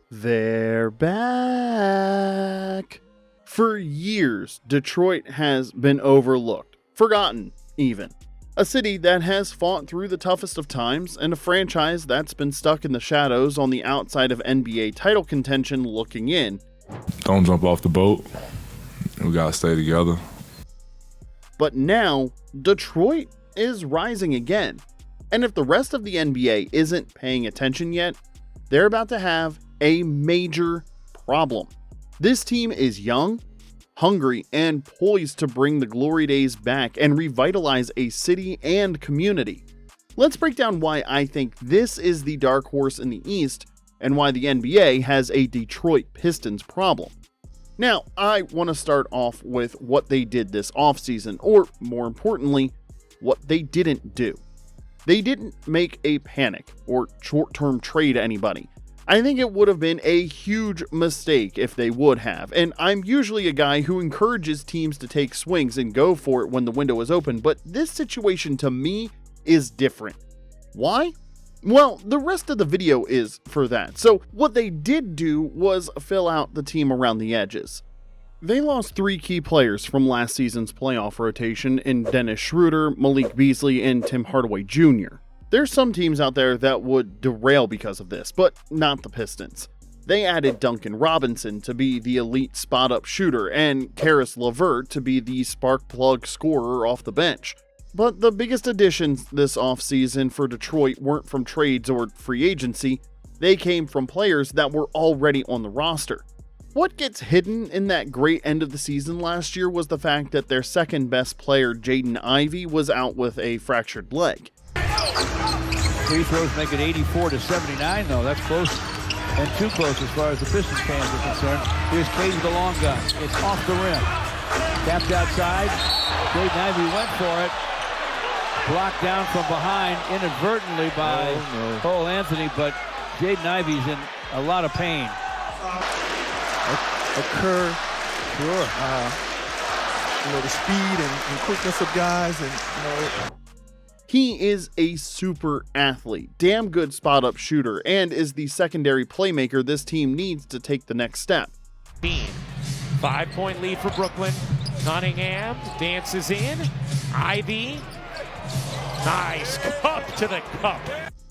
They're back. For years, Detroit has been overlooked, forgotten even. A city that has fought through the toughest of times, and a franchise that's been stuck in the shadows on the outside of NBA title contention looking in. Don't jump off the boat. We gotta stay together. But now, Detroit is rising again. And if the rest of the NBA isn't paying attention yet, they're about to have a major problem. This team is young, hungry, and poised to bring the glory days back and revitalize a city and community. Let's break down why I think this is the dark horse in the East and why the NBA has a Detroit Pistons problem. Now, I want to start off with what they did this offseason, or more importantly, what they didn't do. They didn't make a panic or short-term trade anybody. I think it would have been a huge mistake if they would have, and I'm usually a guy who encourages teams to take swings and go for it when the window is open, but this situation to me is different. Why? Well, the rest of the video is for that. So what they did do was fill out the team around the edges. They lost 3 key players from last season's playoff rotation in Dennis Schroeder, Malik Beasley, and Tim Hardaway Jr. There's some teams out there that would derail because of this, but not the Pistons. They added Duncan Robinson to be the elite spot-up shooter and Karis LeVert to be the spark plug scorer off the bench. But the biggest additions this offseason for Detroit weren't from trades or free agency, they came from players that were already on the roster. What gets hidden in that great end of the season last year was the fact that their second best player, Jaden Ivey, was out with a fractured leg. Free throws make it 84-79, though. That's close and too close as far as the Pistons fans are concerned. Here's Cade with the long gun. It's off the rim. Tapped outside. Jaden Ivey went for it. Blocked down from behind inadvertently by Cole Anthony, but Jaden Ivey's in a lot of pain. Occur, sure. The speed and quickness of guys, and He is a super athlete, damn good spot-up shooter, and is the secondary playmaker this team needs to take the next step. 5-point lead for Brooklyn. Cunningham dances in. Ivy. Nice cup to the cup.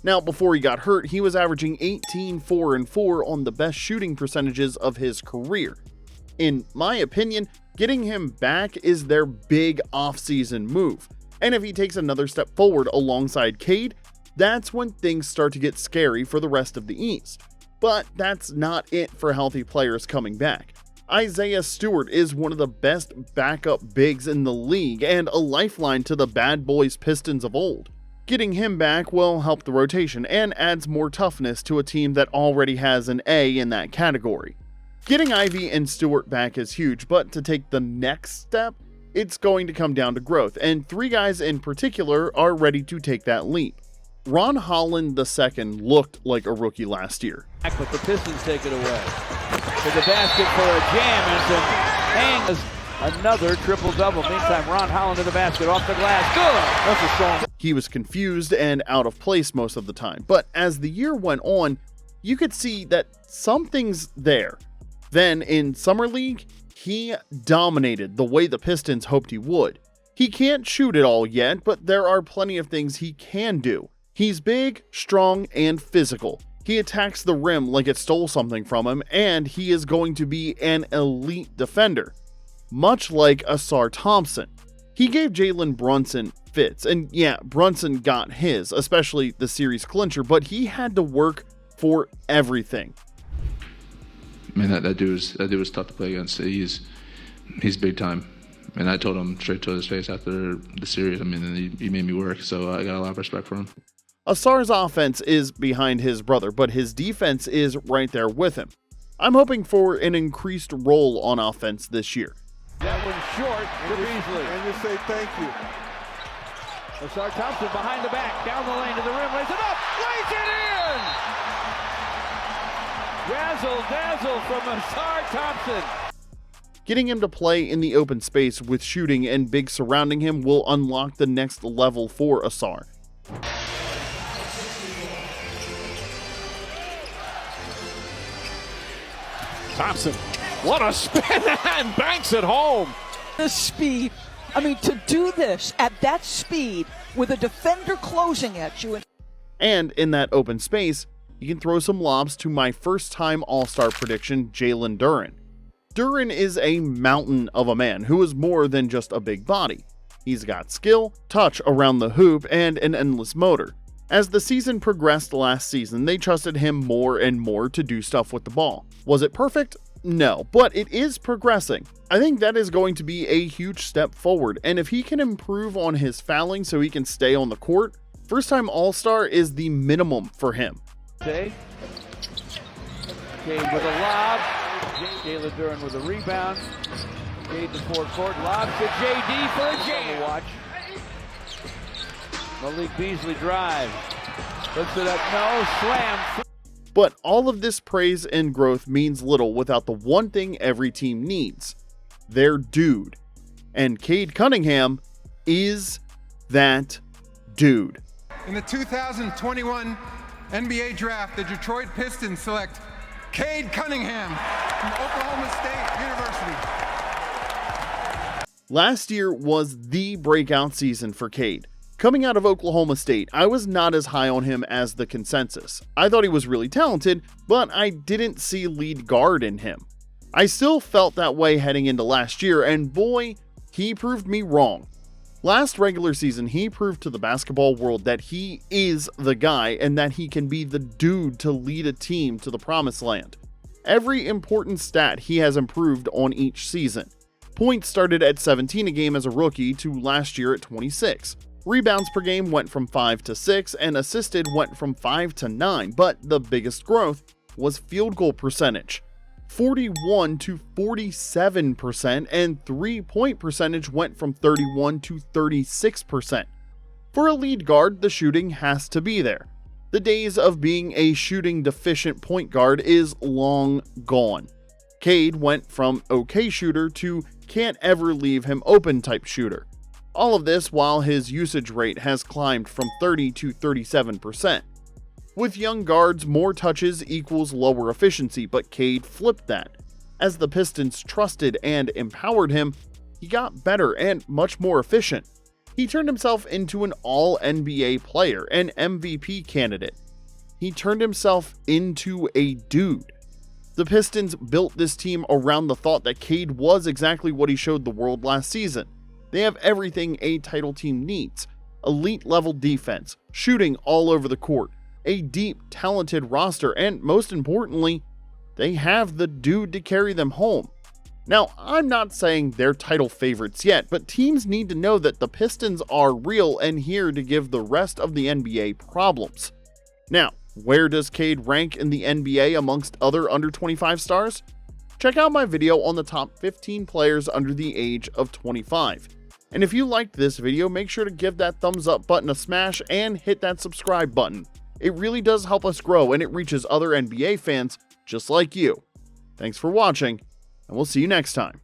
Now, before he got hurt, he was averaging 18, 4, and 4 on the best shooting percentages of his career. In my opinion, getting him back is their big offseason move. And if he takes another step forward alongside Cade, that's when things start to get scary for the rest of the East. But that's not it for healthy players coming back. Isaiah Stewart is one of the best backup bigs in the league and a lifeline to the bad boys Pistons of old. Getting him back will help the rotation and adds more toughness to a team that already has an A in that category. Getting Ivy and Stewart back is huge, but to take the next step, it's going to come down to growth, and 3 guys in particular are ready to take that leap. Ron Holland II looked like a rookie last year. But the Pistons take it away. To the basket for a jam, and hangs another triple-double. Meantime, Ron Holland to the basket, off the glass. Good! That's a strong. He was confused and out of place most of the time, but as the year went on, you could see that something's there. Then in Summer League, he dominated the way the Pistons hoped he would. He can't shoot it all yet, but there are plenty of things he can do. He's big, strong, and physical. He attacks the rim like it stole something from him, and he is going to be an elite defender, much like Ausar Thompson. He gave Jalen Brunson fits, and yeah, Brunson got his, especially the series clincher, but he had to work for everything. Man, that dude was tough to play against. He's big time, and I told him straight to his face after the series. I mean, he made me work, so I got a lot of respect for him. Ausar's offense is behind his brother, but his defense is right there with him. I'm hoping for an increased role on offense this year. That one's short for Beasley. and you say thank you. Ausar Thompson behind the back, down the lane to the rim, lays it up, lays it in! Razzle dazzle from Ausar Thompson. Getting him to play in the open space with shooting and big surrounding him will unlock the next level for Ausar. Thompson, what a spin, and banks it home. The speed. I mean, to do this at that speed with a defender closing at you. And in that open space, you can throw some lobs to my first-time All-Star prediction, Jalen Duren. Duren is a mountain of a man who is more than just a big body. He's got skill, touch around the hoop, and an endless motor. As the season progressed last season, they trusted him more and more to do stuff with the ball. Was it perfect? No, but it is progressing. I think that is going to be a huge step forward, and if he can improve on his fouling so he can stay on the court, first-time All-Star is the minimum for him. Cade with a lob. Jalen Duren with a rebound. Cade to forecourt. Lob to JD for a jam. Watch. Malik Beasley drive. Puts it up. No. Slam. But all of this praise and growth means little without the one thing every team needs: their dude. And Cade Cunningham is that dude. In the 2021 NBA Draft, the Detroit Pistons select Cade Cunningham from Oklahoma State University. Last year was the breakout season for Cade. Coming out of Oklahoma State, I was not as high on him as the consensus. I thought he was really talented, but I didn't see lead guard in him. I still felt that way heading into last year, and boy, he proved me wrong. Last regular season, he proved to the basketball world that he is the guy and that he can be the dude to lead a team to the promised land. Every important stat he has improved on each season. Points started at 17 a game as a rookie to last year at 26. Rebounds per game went from 5 to 6, and assisted went from 5 to 9, but the biggest growth was field goal percentage. 41 to 47%, and 3-point percentage went from 31 to 36%. For a lead guard, the shooting has to be there. The days of being a shooting deficient point guard is long gone. Cade went from okay shooter to can't ever leave him open type shooter. All of this while his usage rate has climbed from 30 to 37%. With young guards, more touches equals lower efficiency, but Cade flipped that. As the Pistons trusted and empowered him, he got better and much more efficient. He turned himself into an all-NBA player, an MVP candidate. He turned himself into a dude. The Pistons built this team around the thought that Cade was exactly what he showed the world last season. They have everything a title team needs: elite level defense, shooting all over the court, a deep, talented roster, and most importantly, they have the dude to carry them home. Now, I'm not saying they're title favorites yet, but teams need to know that the Pistons are real and here to give the rest of the NBA problems. Now, where does Cade rank in the NBA amongst other under 25 stars? Check out my video on the top 15 players under the age of 25. And if you liked this video, make sure to give that thumbs up button a smash and hit that subscribe button. It really does help us grow, and it reaches other NBA fans just like you. Thanks for watching, and we'll see you next time.